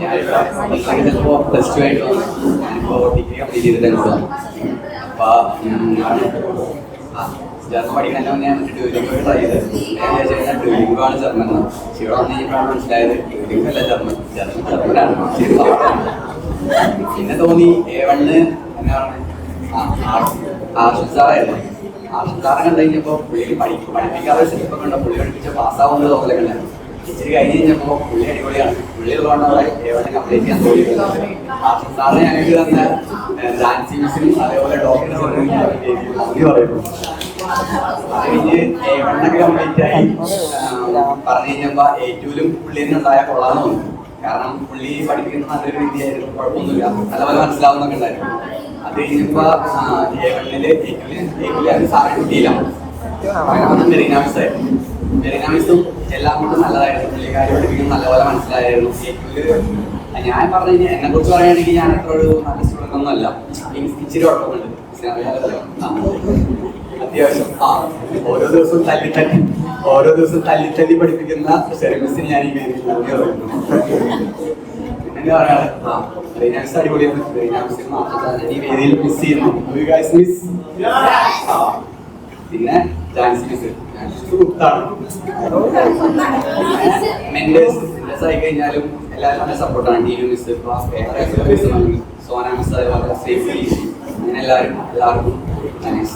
ഞാനിപ്പോൾ plus two ആയിട്ട് ഞാനിപ്പോൾ ഡിഗ്രി കംപ്ലീറ്റ് ചെയ്തിട്ടുണ്ട്. ജർമ്മൻ പഠിക്കാൻ ഞാൻ ഡ്യൂലിംഗ് ട്രൈ ചെയ്തത്. ഞാൻ വിചാരിച്ചാൽ ഡ്യൂലിംഗാണ് ജർമ്മൻ എന്ന്. ഇവിടെ വന്ന് കഴിഞ്ഞാൽ മനസ്സിലായത് ഡ്യൂലിംഗ് അല്ല ജർമ്മനാണ്. പിന്നെ തോന്നി A1 എന്നാ ആർഷിസാറായിരുന്നു. ആർഷിസാറെ കണ്ടു കഴിഞ്ഞപ്പോൾ പുള്ളി പഠിപ്പിക്കാതെ സെറ്റപ്പൊക്കെ ഉണ്ടോ, പുള്ളി പഠിപ്പിച്ച പാസ്സാവുന്നത് തോന്നലൊക്കെ ഉണ്ടായിരുന്നു. ഇച്ചിരി കഴിഞ്ഞ് കഴിഞ്ഞപ്പോൾ പുള്ളി അടിപൊളിയാണ്. പുള്ളി ഉള്ളതുകൊണ്ട് അവിടെ A1 കംപ്ലീറ്റ് ചെയ്യാൻ തോന്നിയിട്ടുണ്ട്. ആർഷിസാറ് ഞങ്ങൾക്ക് തന്ന ഡാൻസ് മിസ്സിനും അതേപോലെ ഡോക്ടർ നന്ദി പറയുന്നു. അത് കഴിഞ്ഞ് A1 കംപ്ലീറ്റ് ആയി പറഞ്ഞു കഴിഞ്ഞപ്പോൾ A2 പുള്ളി തന്നെ ഉണ്ടായാൽ കൊള്ളാമെന്ന് തോന്നി. കാരണം പുള്ളി പഠിപ്പിക്കുന്ന നല്ലൊരു രീതിയായിരുന്നു, കുഴപ്പമൊന്നുമില്ല, നല്ലപോലെ മനസ്സിലാവുന്നൊക്കെ ഉണ്ടായിരുന്നു. അത് കഴിഞ്ഞപ്പോൾ A1 സാറ് കിട്ടിയില്ല. മെറീനാമിസായിരുന്നു. മെറീനാമിസും എല്ലാം കൊണ്ടും നല്ലതായിരുന്നു. പുള്ളിക്കാരി പഠിപ്പിക്കുന്നത് നല്ലപോലെ മനസ്സിലായിരുന്നു. A2 ഞാൻ പറഞ്ഞു കഴിഞ്ഞാൽ എന്നെ കുറിച്ച് പറയുകയാണെങ്കിൽ ഞാൻ അത്ര ഒരു നല്ല സ്റ്റുഡൻ്റ് ഒന്നും അല്ല. ഇച്ചിരി കുഴപ്പമുണ്ട് അത്യാവശ്യം. ഓരോ ദിവസവും തല്ലി പഠിപ്പിക്കുന്ന സർവീസിന് ഞാൻ ഈ പേരിൽ നന്ദി പറയുന്നു. പിന്നെ പറയാറ് റീനാമിസ് അടിപൊളിയാണ്. റീനാമിസ് ഈ വേദിയിൽ മിസ് ചെയ്യുന്നു. പിന്നെ ജാൻസി മിസ് സൂത്താണ്. മെന്റേഴ്സ് ആയി കഴിഞ്ഞാലും എല്ലാവരും നല്ല സപ്പോർട്ടാണ്. T we miss, Sona miss, അതേപോലെ സേഫ്റ്റി, അങ്ങനെ എല്ലാവർക്കും താങ്ക്സ്.